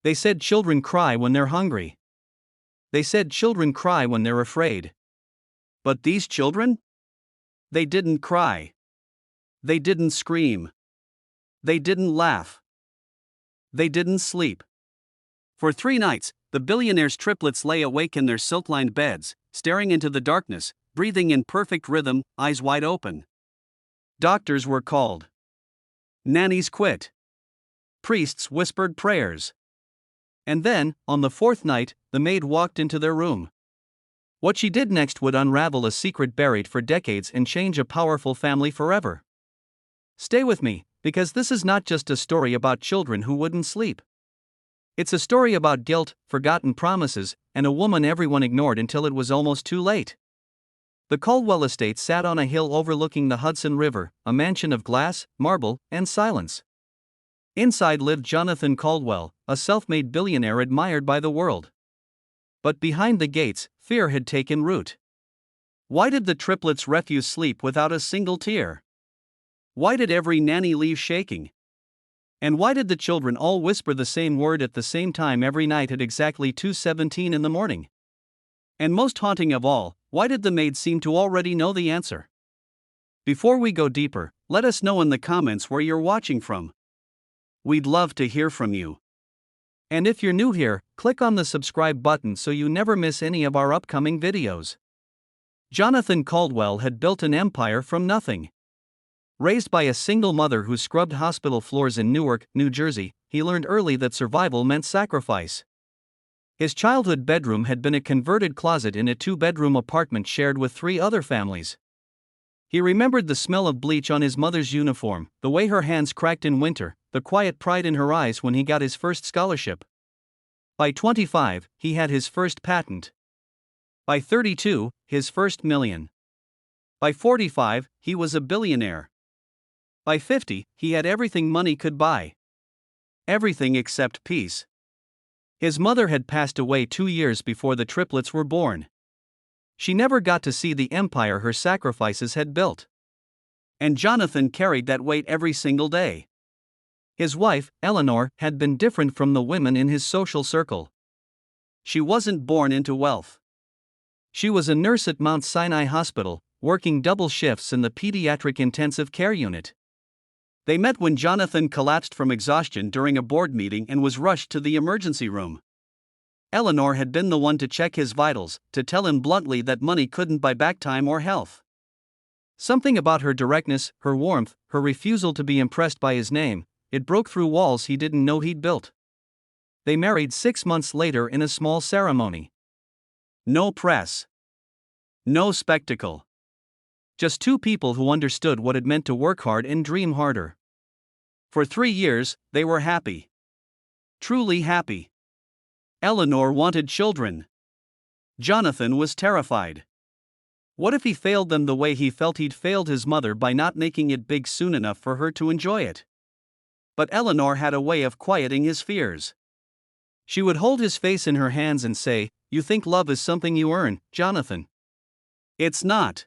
They said children cry when they're hungry. They said children cry when they're afraid. But these children? They didn't cry. They didn't scream. They didn't laugh. They didn't sleep. For 3 nights, the billionaire's triplets lay awake in their silk-lined beds, staring into the darkness, breathing in perfect rhythm, eyes wide open. Doctors were called. Nannies quit. Priests whispered prayers. And then, on the 4th night, the maid walked into their room. What she did next would unravel a secret buried for decades and change a powerful family forever. Stay with me, because this is not just a story about children who wouldn't sleep. It's a story about guilt, forgotten promises, and a woman everyone ignored until it was almost too late. The Caldwell estate sat on a hill overlooking the Hudson River, a mansion of glass, marble, and silence. Inside lived Jonathan Caldwell, a self-made billionaire admired by the world. But behind the gates, fear had taken root. Why did the triplets refuse sleep without a single tear? Why did every nanny leave shaking? And why did the children all whisper the same word at the same time every night at exactly 2:17 in the morning? And most haunting of all, why did the maid seem to already know the answer? Before we go deeper, let us know in the comments where you're watching from. We'd love to hear from you. And if you're new here, click on the subscribe button so you never miss any of our upcoming videos. Jonathan Caldwell had built an empire from nothing. Raised by a single mother who scrubbed hospital floors in Newark, New Jersey, he learned early that survival meant sacrifice. His childhood bedroom had been a converted closet in a 2-bedroom apartment shared with 3 other families. He remembered the smell of bleach on his mother's uniform, the way her hands cracked in winter, the quiet pride in her eyes when he got his first scholarship. By 25, he had his first patent. By 32, his first million. By 45, he was a billionaire. By 50, he had everything money could buy. Everything except peace. His mother had passed away 2 years before the triplets were born. She never got to see the empire her sacrifices had built. And Jonathan carried that weight every single day. His wife, Eleanor, had been different from the women in his social circle. She wasn't born into wealth. She was a nurse at Mount Sinai Hospital, working double shifts in the pediatric intensive care unit. They met when Jonathan collapsed from exhaustion during a board meeting and was rushed to the emergency room. Eleanor had been the one to check his vitals, to tell him bluntly that money couldn't buy back time or health. Something about her directness, her warmth, her refusal to be impressed by his name, it broke through walls he didn't know he'd built. They married 6 months later in a small ceremony. No press. No spectacle. Just 2 people who understood what it meant to work hard and dream harder. For 3 years, they were happy. Truly happy. Eleanor wanted children. Jonathan was terrified. What if he failed them the way he felt he'd failed his mother by not making it big soon enough for her to enjoy it? But Eleanor had a way of quieting his fears. She would hold his face in her hands and say, "You think love is something you earn, Jonathan? It's not.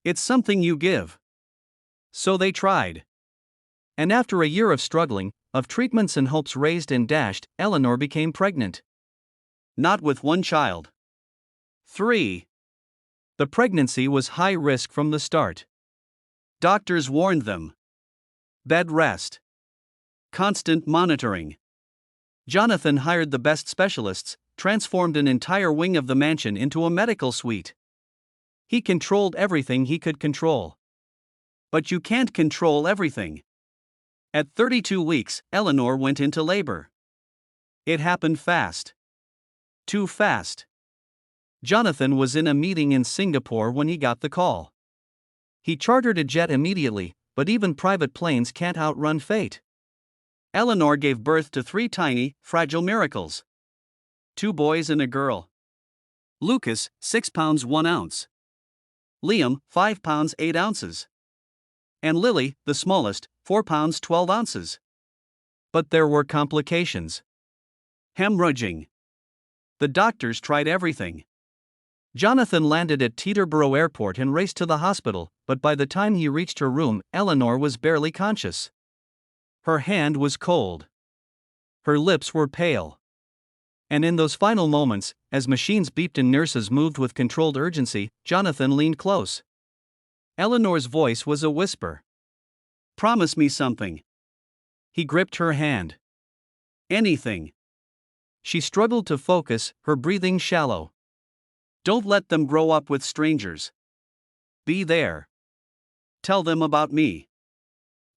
It's something you give." So they tried. And after a year of struggling, of treatments and hopes raised and dashed, Eleanor became pregnant. Not with 1 child. 3. The pregnancy was high risk from the start. Doctors warned them. Bed rest. Constant monitoring. Jonathan hired the best specialists, transformed an entire wing of the mansion into a medical suite. He controlled everything he could control. But you can't control everything. At 32 weeks, Eleanor went into labor. It happened fast. Too fast. Jonathan was in a meeting in Singapore when he got the call. He chartered a jet immediately, but even private planes can't outrun fate. Eleanor gave birth to 3 tiny, fragile miracles. 2 boys and a girl. Lucas, 6 pounds 1 ounce. Liam, 5 pounds 8 ounces. And Lily, the smallest, 4 pounds 12 ounces. But there were complications. Hemorrhaging. The doctors tried everything. Jonathan landed at Teterboro Airport and raced to the hospital, but by the time he reached her room, Eleanor was barely conscious. Her hand was cold. Her lips were pale. And in those final moments, as machines beeped and nurses moved with controlled urgency, Jonathan leaned close. Eleanor's voice was a whisper. "Promise me something." He gripped her hand. "Anything." She struggled to focus, her breathing shallow. "Don't let them grow up with strangers. Be there. Tell them about me.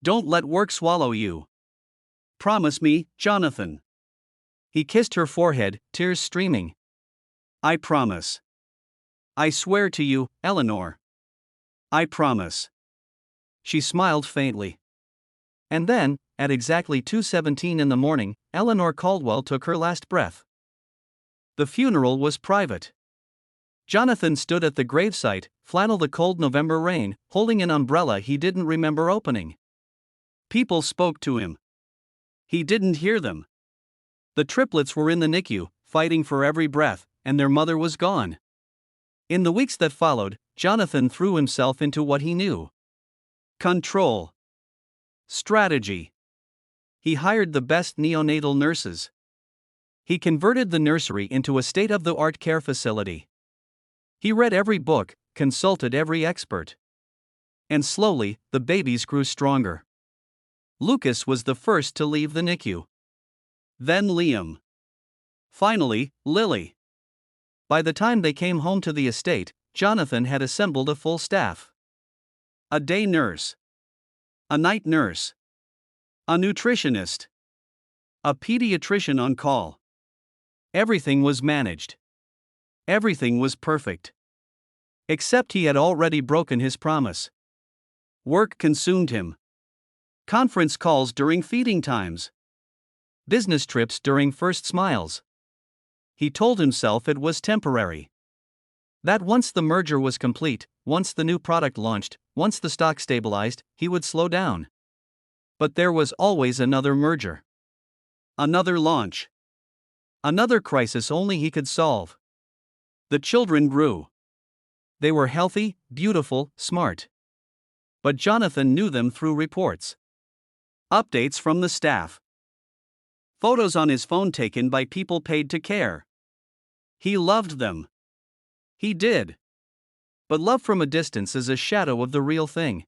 Don't let work swallow you. Promise me, Jonathan." He kissed her forehead, tears streaming. "I promise. I swear to you, Eleanor. I promise." She smiled faintly. And then, at exactly 2:17 in the morning, Eleanor Caldwell took her last breath. The funeral was private. Jonathan stood at the gravesite, flannel the cold November rain, holding an umbrella he didn't remember opening. People spoke to him. He didn't hear them. The triplets were in the NICU, fighting for every breath, and their mother was gone. In the weeks that followed, Jonathan threw himself into what he knew. Control. Strategy. He hired the best neonatal nurses. He converted the nursery into a state-of-the-art care facility. He read every book, consulted every expert. And slowly, the babies grew stronger. Lucas was the first to leave the NICU. Then Liam. Finally, Lily. By the time they came home to the estate, Jonathan had assembled a full staff. A day nurse. A night nurse. A nutritionist. A pediatrician on call. Everything was managed. Everything was perfect. Except he had already broken his promise. Work consumed him. Conference calls during feeding times. Business trips during first smiles. He told himself it was temporary. That once the merger was complete, once the new product launched, once the stock stabilized, he would slow down. But there was always another merger. Another launch. Another crisis only he could solve. The children grew. They were healthy, beautiful, smart. But Jonathan knew them through reports. Updates from the staff. Photos on his phone taken by people paid to care. He loved them. He did. But love from a distance is a shadow of the real thing.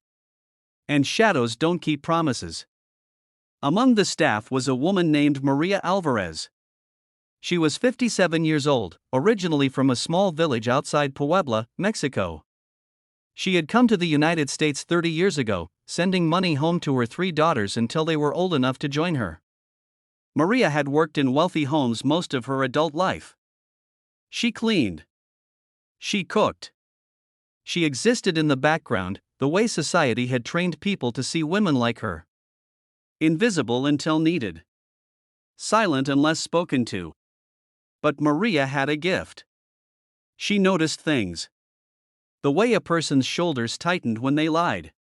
And shadows don't keep promises. Among the staff was a woman named María Alvarez. She was 57 years old, originally from a small village outside Puebla, Mexico. She had come to the United States 30 years ago, sending money home to her 3 daughters until they were old enough to join her. María had worked in wealthy homes most of her adult life. She cleaned. She cooked. She existed in the background, the way society had trained people to see women like her. Invisible until needed. Silent unless spoken to. But María had a gift. She noticed things. The way a person's shoulders tightened when they lied.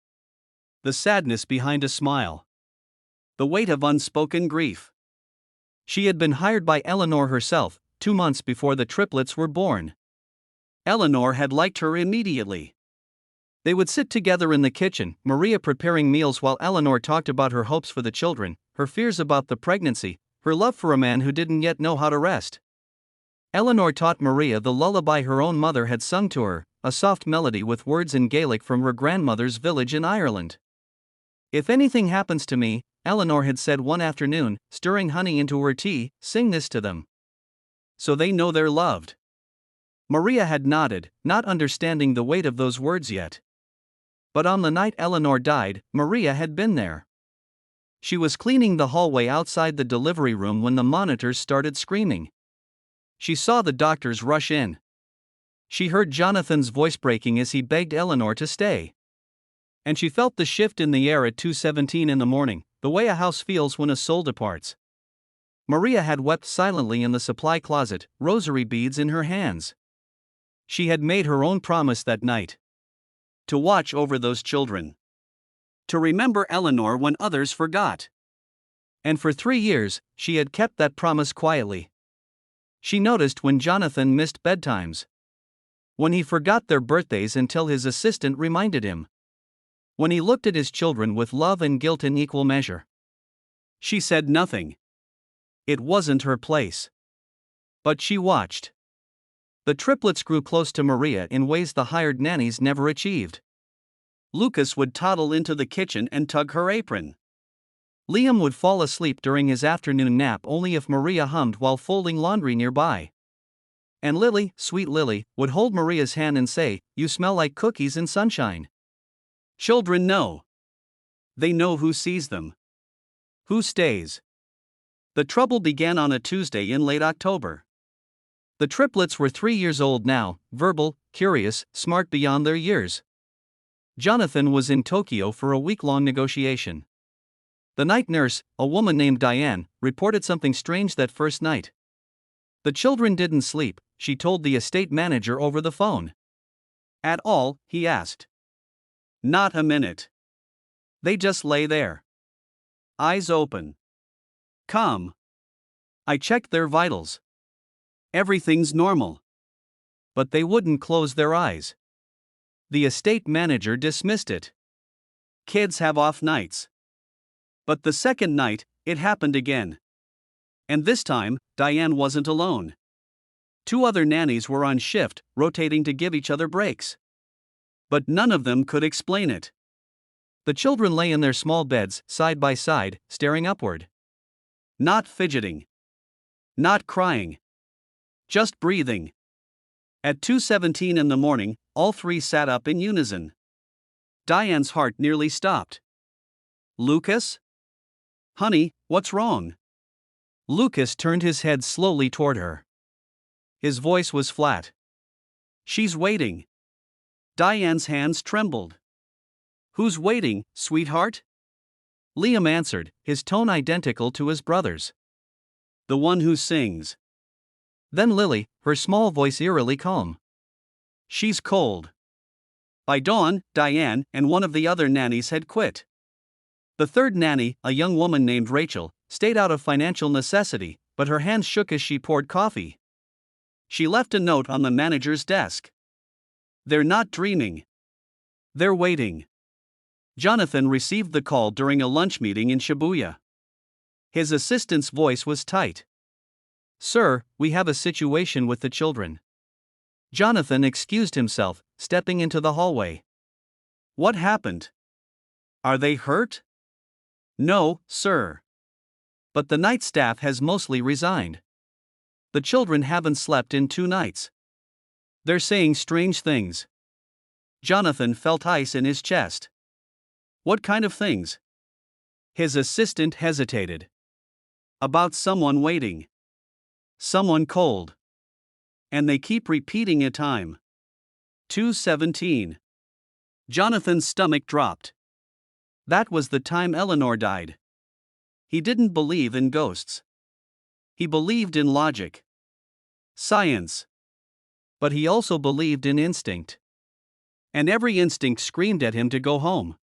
The sadness behind a smile. The weight of unspoken grief. She had been hired by Eleanor herself, 2 months before the triplets were born. Eleanor had liked her immediately. They would sit together in the kitchen, María preparing meals while Eleanor talked about her hopes for the children, her fears about the pregnancy, her love for a man who didn't yet know how to rest. Eleanor taught María the lullaby her own mother had sung to her, a soft melody with words in Gaelic from her grandmother's village in Ireland. "If anything happens to me," Eleanor had said one afternoon, stirring honey into her tea, "sing this to them. So they know they're loved." María had nodded, not understanding the weight of those words yet. But on the night Eleanor died, María had been there. She was cleaning the hallway outside the delivery room when the monitors started screaming. She saw the doctors rush in. She heard Jonathan's voice breaking as he begged Eleanor to stay. And she felt the shift in the air at 2:17 in the morning, the way a house feels when a soul departs. María had wept silently in the supply closet, rosary beads in her hands. She had made her own promise that night. To watch over those children. To remember Eleanor when others forgot. And for 3 years, she had kept that promise quietly. She noticed when Jonathan missed bedtimes. When he forgot their birthdays until his assistant reminded him. When he looked at his children with love and guilt in equal measure. She said nothing. It wasn't her place. But she watched. The triplets grew close to Maria in ways the hired nannies never achieved. Lucas would toddle into the kitchen and tug her apron. Liam would fall asleep during his afternoon nap only if Maria hummed while folding laundry nearby. And Lily, sweet Lily, would hold Maria's hand and say, "You smell like cookies and sunshine." Children know. They know who sees them. Who stays. The trouble began on a Tuesday in late October. The triplets were 3 years old now, verbal, curious, smart beyond their years. Jonathan was in Tokyo for a week-long negotiation. The night nurse, a woman named Diane, reported something strange that first night. The children didn't sleep, she told the estate manager over the phone. At all, he asked. Not a minute. They just lay there. Eyes open. Calm. I checked their vitals. Everything's normal. But they wouldn't close their eyes. The estate manager dismissed it. Kids have off nights. But the second night, it happened again. And this time, Diane wasn't alone. 2 other nannies were on shift, rotating to give each other breaks. But none of them could explain it. The children lay in their small beds, side by side, staring upward. Not fidgeting. Not crying. Just breathing. At 2:17 in the morning, all 3 sat up in unison. Diane's heart nearly stopped. Lucas? Honey, what's wrong? Lucas turned his head slowly toward her. His voice was flat. She's waiting. Diane's hands trembled. Who's waiting, sweetheart? Liam answered, his tone identical to his brother's. The one who sings. Then Lily, her small voice eerily calm. She's cold. By dawn, Diane and one of the other nannies had quit. The third nanny, a young woman named Rachel, stayed out of financial necessity, but her hands shook as she poured coffee. She left a note on the manager's desk. They're not dreaming. They're waiting. Jonathan received the call during a lunch meeting in Shibuya. His assistant's voice was tight. Sir, we have a situation with the children. Jonathan excused himself, stepping into the hallway. What happened? Are they hurt? No, sir. But the night staff has mostly resigned. The children haven't slept in 2 nights. They're saying strange things. Jonathan felt ice in his chest. What kind of things? His assistant hesitated. About someone waiting. Someone cold. And they keep repeating a time. 2:17. Jonathan's stomach dropped. That was the time Eleanor died. He didn't believe in ghosts. He believed in logic. Science. But he also believed in instinct. And every instinct screamed at him to go home.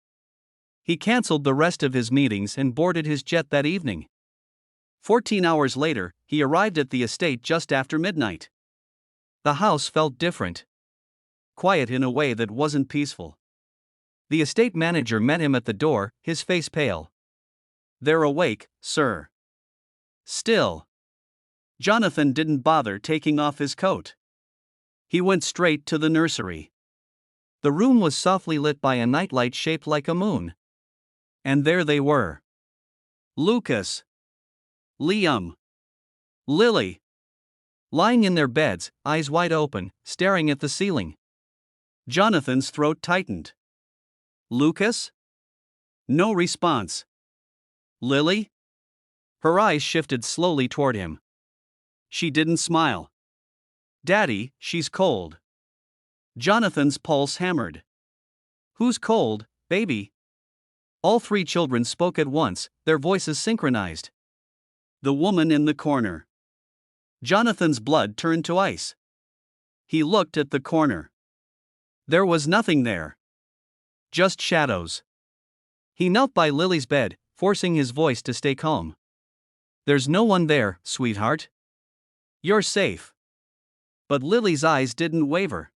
He canceled the rest of his meetings and boarded his jet that evening. 14 hours later, he arrived at the estate just after midnight. The house felt different. Quiet in a way that wasn't peaceful. The estate manager met him at the door, his face pale. They're awake, sir. Still. Jonathan didn't bother taking off his coat. He went straight to the nursery. The room was softly lit by a nightlight shaped like a moon. And there they were. Lucas. Liam. Lily. Lying in their beds, eyes wide open, staring at the ceiling. Jonathan's throat tightened. Lucas? No response. Lily? Her eyes shifted slowly toward him. She didn't smile. Daddy, she's cold. Jonathan's pulse hammered. Who's cold, baby? All 3 children spoke at once, their voices synchronized. The woman in the corner. Jonathan's blood turned to ice. He looked at the corner. There was nothing there. Just shadows. He knelt by Lily's bed, forcing his voice to stay calm. There's no one there, sweetheart. You're safe. But Lily's eyes didn't waver.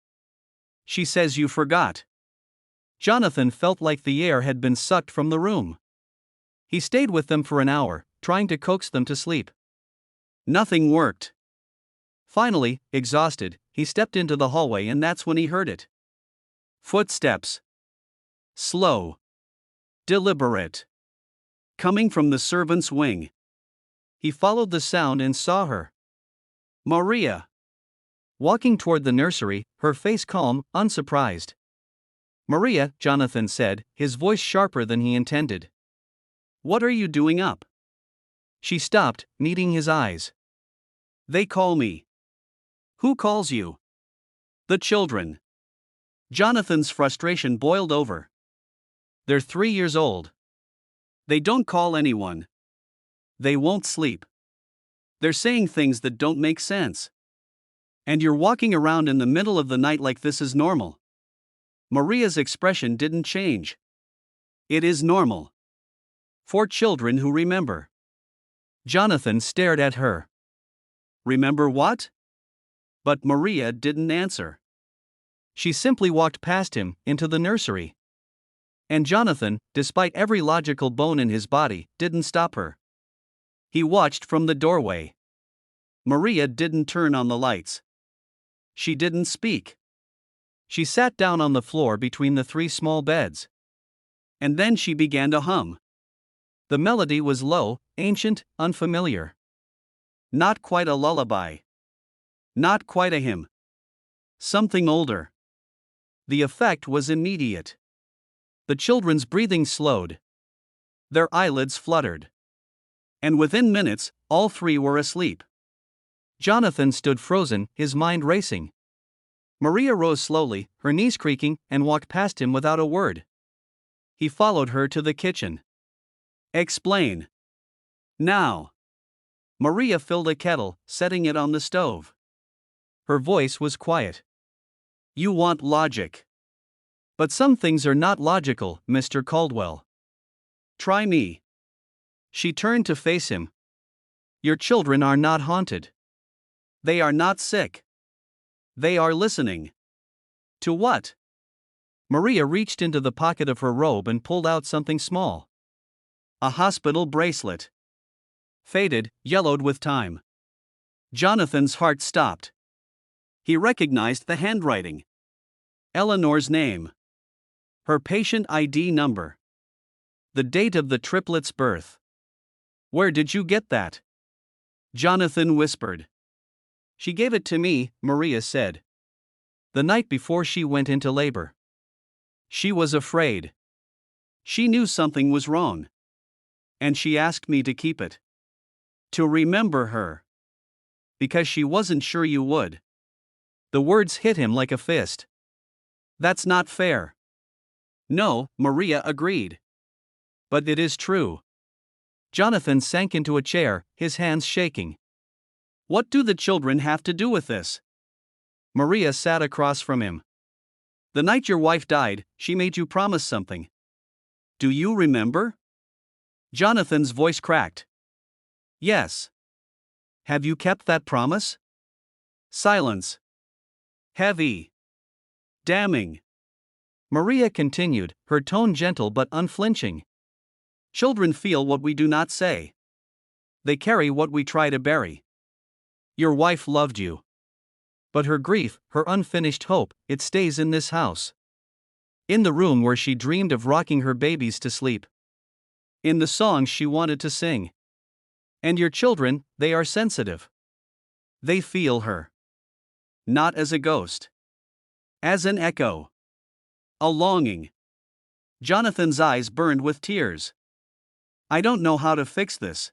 She says you forgot. Jonathan felt like the air had been sucked from the room. He stayed with them for an hour, trying to coax them to sleep. Nothing worked. Finally, exhausted, he stepped into the hallway, and that's when he heard it. Footsteps. Slow. Deliberate. Coming from the servants' wing. He followed the sound and saw her. María. Walking toward the nursery, her face calm, unsurprised. María, Jonathan said, his voice sharper than he intended. What are you doing up? She stopped, meeting his eyes. They call me. Who calls you? The children. Jonathan's frustration boiled over. They're 3 years old. They don't call anyone. They won't sleep. They're saying things that don't make sense. And you're walking around in the middle of the night like this is normal. Maria's expression didn't change. It is normal. For children who remember. Jonathan stared at her. Remember what? But María didn't answer. She simply walked past him, into the nursery. And Jonathan, despite every logical bone in his body, didn't stop her. He watched from the doorway. María didn't turn on the lights. She didn't speak. She sat down on the floor between the 3 small beds. And then she began to hum. The melody was low, ancient, unfamiliar. Not quite a lullaby. Not quite a hymn. Something older. The effect was immediate. The children's breathing slowed. Their eyelids fluttered. And within minutes, all 3 were asleep. Jonathan stood frozen, his mind racing. María rose slowly, her knees creaking, and walked past him without a word. He followed her to the kitchen. Explain. Now. María filled a kettle, setting it on the stove. Her voice was quiet. You want logic. But some things are not logical, Mr. Caldwell. Try me. She turned to face him. Your children are not haunted. They are not sick. They are listening. To what? María reached into the pocket of her robe and pulled out something small. A hospital bracelet. Faded, yellowed with time. Jonathan's heart stopped. He recognized the handwriting. Eleanor's name. Her patient ID number. The date of the triplets' birth. Where did you get that? Jonathan whispered. She gave it to me, María said. The night before she went into labor. She was afraid. She knew something was wrong. And she asked me to keep it. To remember her. Because she wasn't sure you would. The words hit him like a fist. That's not fair. No, María agreed. But it is true. Jonathan sank into a chair, his hands shaking. What do the children have to do with this? María sat across from him. The night your wife died, she made you promise something. Do you remember? Jonathan's voice cracked. Yes. Have you kept that promise? Silence. Heavy. Damning. María continued, her tone gentle but unflinching. Children feel what we do not say. They carry what we try to bury. Your wife loved you. But her grief, her unfinished hope, it stays in this house. In the room where she dreamed of rocking her babies to sleep. In the songs she wanted to sing. And your children, they are sensitive. They feel her. Not as a ghost. As an echo. A longing. Jonathan's eyes burned with tears. I don't know how to fix this.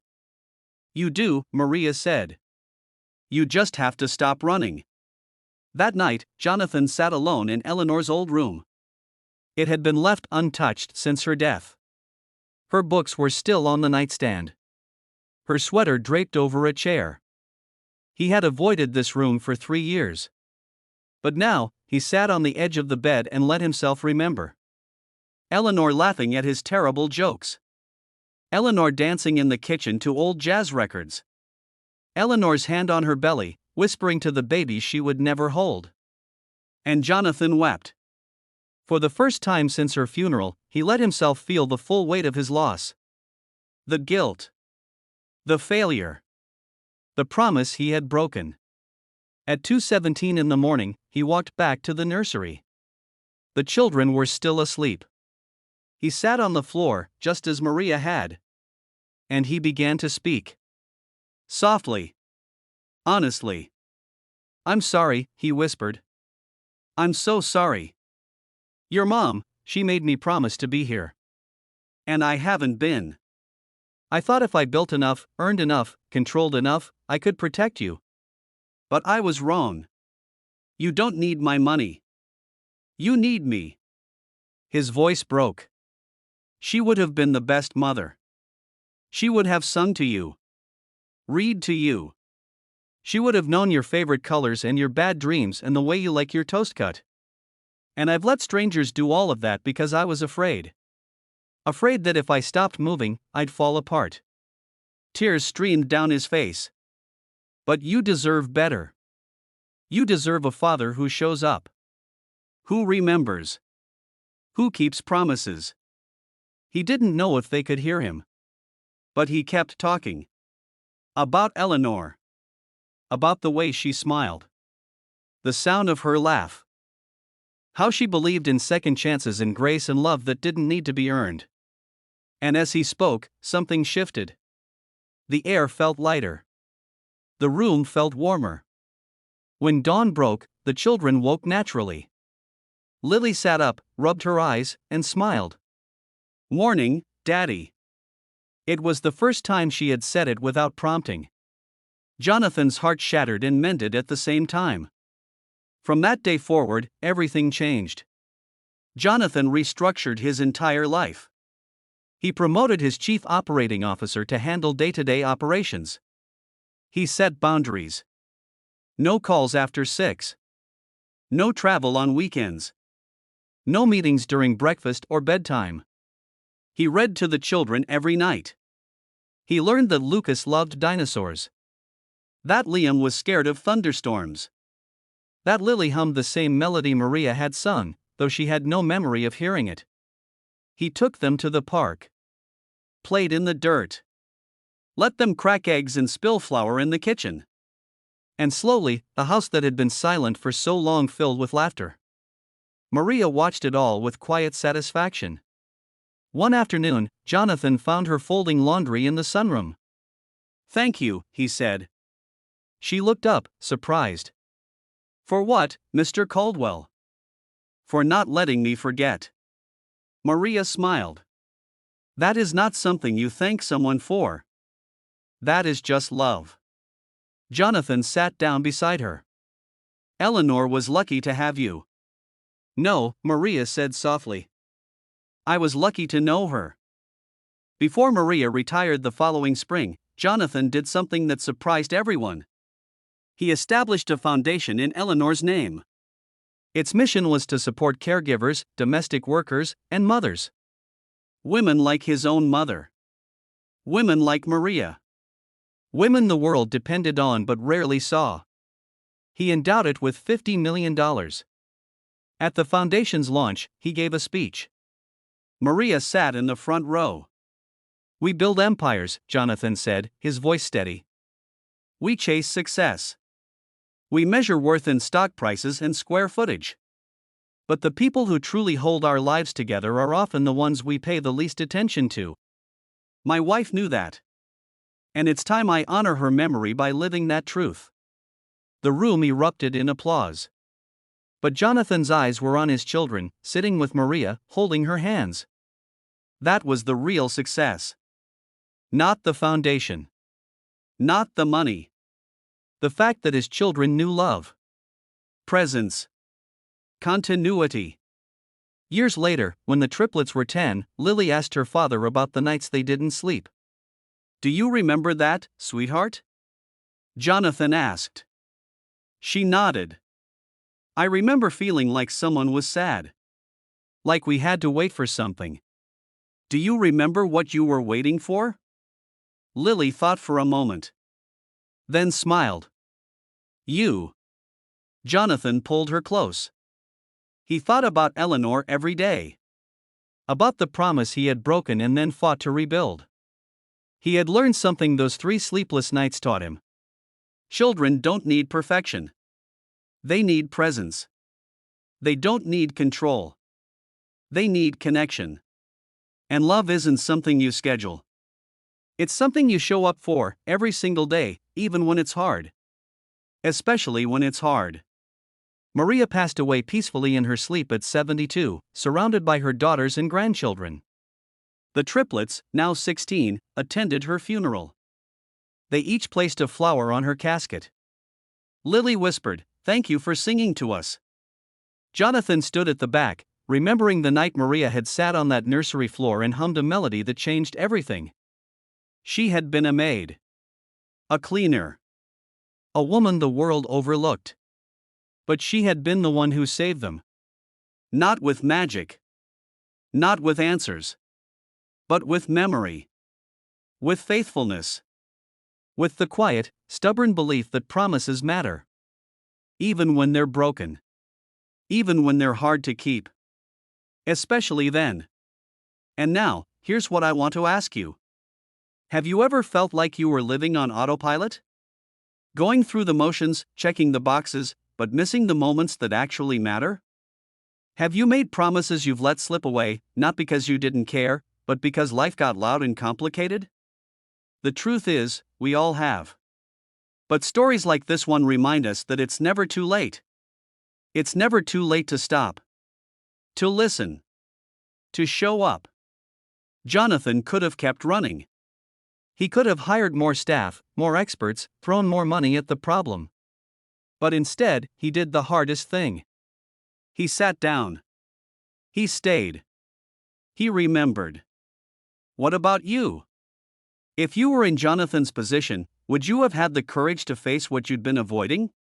You do, María said. You just have to stop running. That night, Jonathan sat alone in Eleanor's old room. It had been left untouched since her death. Her books were still on the nightstand. Her sweater draped over a chair. He had avoided this room for 3 years. But now, he sat on the edge of the bed and let himself remember. Eleanor laughing at his terrible jokes. Eleanor dancing in the kitchen to old jazz records. Eleanor's hand on her belly, whispering to the baby she would never hold. And Jonathan wept. For the first time since her funeral, he let himself feel the full weight of his loss. The guilt. The failure. The promise he had broken. At 2:17 in the morning, he walked back to the nursery. The children were still asleep. He sat on the floor, just as Maria had. And he began to speak. Softly. Honestly. I'm sorry, he whispered. I'm so sorry. Your mom, she made me promise to be here. And I haven't been. I thought if I built enough, earned enough, controlled enough, I could protect you. But I was wrong. You don't need my money. You need me. His voice broke. She would have been the best mother. She would have sung to you. Read to you. She would have known your favorite colors and your bad dreams and the way you like your toast cut. And I've let strangers do all of that because I was afraid. Afraid that if I stopped moving, I'd fall apart. Tears streamed down his face. But you deserve better. You deserve a father who shows up. Who remembers. Who keeps promises. He didn't know if they could hear him. But he kept talking. About Eleanor. About the way she smiled. The sound of her laugh. How she believed in second chances and grace and love that didn't need to be earned. And as he spoke, something shifted. The air felt lighter. The room felt warmer. When dawn broke, the children woke naturally. Lily sat up, rubbed her eyes, and smiled. Morning, Daddy. It was the first time she had said it without prompting. Jonathan's heart shattered and mended at the same time. From that day forward, everything changed. Jonathan restructured his entire life. He promoted his chief operating officer to handle day-to-day operations. He set boundaries. No calls after 6. No travel on weekends. No meetings during breakfast or bedtime. He read to the children every night. He learned that Lucas loved dinosaurs. That Liam was scared of thunderstorms. That Lily hummed the same melody Maria had sung, though she had no memory of hearing it. He took them to the park. Played in the dirt. Let them crack eggs and spill flour in the kitchen. And slowly, the house that had been silent for so long filled with laughter. Maria watched it all with quiet satisfaction. One afternoon, Jonathan found her folding laundry in the sunroom. Thank you, he said. She looked up, surprised. For what, Mr. Caldwell? For not letting me forget. Maria smiled. That is not something you thank someone for. That is just love. Jonathan sat down beside her. Eleanor was lucky to have you. No, Maria said softly. I was lucky to know her. Before Maria retired the following spring, Jonathan did something that surprised everyone. He established a foundation in Eleanor's name. Its mission was to support caregivers, domestic workers, and mothers. Women like his own mother. Women like Maria. Women the world depended on but rarely saw. He endowed it with $50 million. At the foundation's launch, he gave a speech. Maria sat in the front row. We build empires, Jonathan said, his voice steady. We chase success. We measure worth in stock prices and square footage. But the people who truly hold our lives together are often the ones we pay the least attention to. My wife knew that. And it's time I honor her memory by living that truth. The room erupted in applause. But Jonathan's eyes were on his children, sitting with Maria, holding her hands. That was the real success. Not the foundation. Not the money. The fact that his children knew love. Presence. Continuity. Years later, when the triplets were 10, Lily asked her father about the nights they didn't sleep. Do you remember that, sweetheart? Jonathan asked. She nodded. I remember feeling like someone was sad. Like we had to wait for something. Do you remember what you were waiting for? Lily thought for a moment. Then smiled. You. Jonathan pulled her close. He thought about Eleanor every day. About the promise he had broken and then fought to rebuild. He had learned something those 3 sleepless nights taught him. Children don't need perfection. They need presence. They don't need control. They need connection. And love isn't something you schedule. It's something you show up for every single day, even when it's hard. Especially when it's hard. María passed away peacefully in her sleep at 72, surrounded by her daughters and grandchildren. The triplets, now 16, attended her funeral. They each placed a flower on her casket. Lily whispered, "Thank you for singing to us." Jonathan stood at the back, remembering the night María had sat on that nursery floor and hummed a melody that changed everything. She had been a maid. A cleaner. A woman the world overlooked. But she had been the one who saved them. Not with magic. Not with answers. But with memory. With faithfulness. With the quiet, stubborn belief that promises matter. Even when they're broken. Even when they're hard to keep. Especially then. And now, here's what I want to ask you. Have you ever felt like you were living on autopilot? Going through the motions, checking the boxes, but missing the moments that actually matter? Have you made promises you've let slip away, not because you didn't care, but because life got loud and complicated? The truth is, we all have. But stories like this one remind us that it's never too late. It's never too late to stop. To listen. To show up. Jonathan could have kept running. He could have hired more staff, more experts, thrown more money at the problem. But instead, he did the hardest thing. He sat down. He stayed. He remembered. What about you? If you were in Jonathan's position, would you have had the courage to face what you'd been avoiding?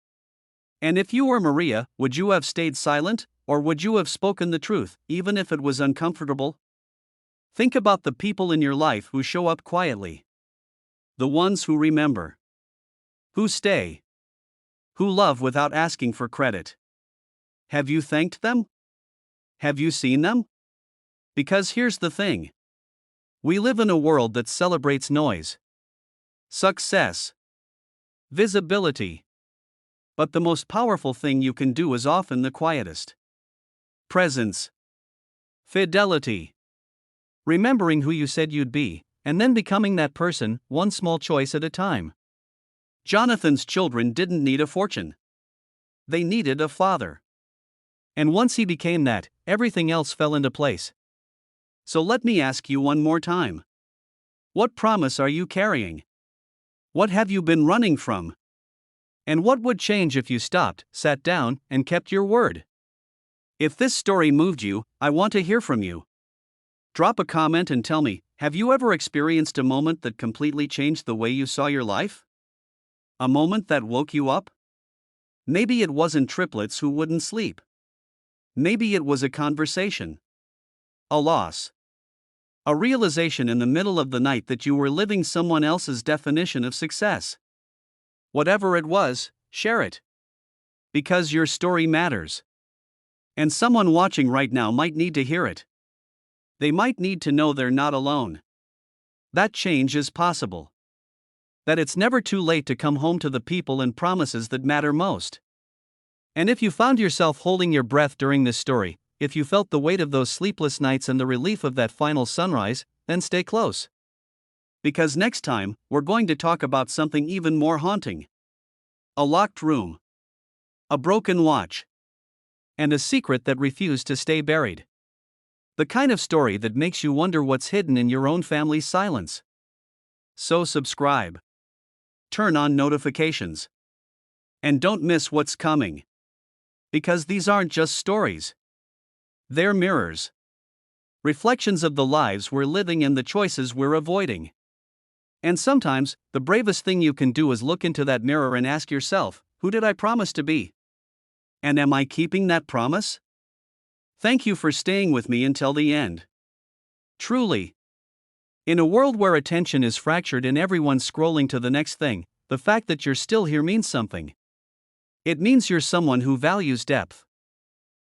And if you were María, would you have stayed silent, or would you have spoken the truth, even if it was uncomfortable? Think about the people in your life who show up quietly. The ones who remember. Who stay. Who love without asking for credit. Have you thanked them? Have you seen them? Because here's the thing. We live in a world that celebrates noise. Success. Visibility. But the most powerful thing you can do is often the quietest. Presence. Fidelity. Remembering who you said you'd be, and then becoming that person, one small choice at a time. Jonathan's children didn't need a fortune. They needed a father. And once he became that, everything else fell into place. So let me ask you one more time. What promise are you carrying? What have you been running from? And what would change if you stopped, sat down, and kept your word? If this story moved you, I want to hear from you. Drop a comment and tell me, have you ever experienced a moment that completely changed the way you saw your life? A moment that woke you up? Maybe it wasn't triplets who wouldn't sleep. Maybe it was a conversation. A loss. A realization in the middle of the night that you were living someone else's definition of success. Whatever it was, share it. Because your story matters. And someone watching right now might need to hear it. They might need to know they're not alone. That change is possible. That it's never too late to come home to the people and promises that matter most. And if you found yourself holding your breath during this story, if you felt the weight of those sleepless nights and the relief of that final sunrise, then stay close. Because next time, we're going to talk about something even more haunting. A locked room. A broken watch. And a secret that refused to stay buried. The kind of story that makes you wonder what's hidden in your own family's silence. So subscribe. Turn on notifications. And don't miss what's coming. Because these aren't just stories. They're mirrors. Reflections of the lives we're living and the choices we're avoiding. And sometimes, the bravest thing you can do is look into that mirror and ask yourself, who did I promise to be? And am I keeping that promise? Thank you for staying with me until the end. Truly. In a world where attention is fractured and everyone's scrolling to the next thing, the fact that you're still here means something. It means you're someone who values depth.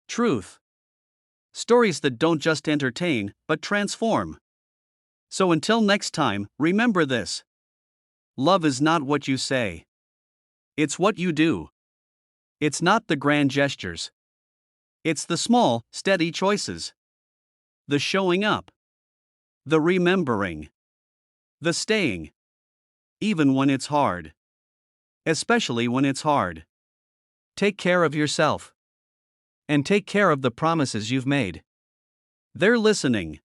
Truth. Stories that don't just entertain, but transform. So until next time, remember this. Love is not what you say. It's what you do. It's not the grand gestures. It's the small, steady choices. The showing up. The remembering. The staying. Even when it's hard. Especially when it's hard. Take care of yourself. And take care of the promises you've made. They're listening.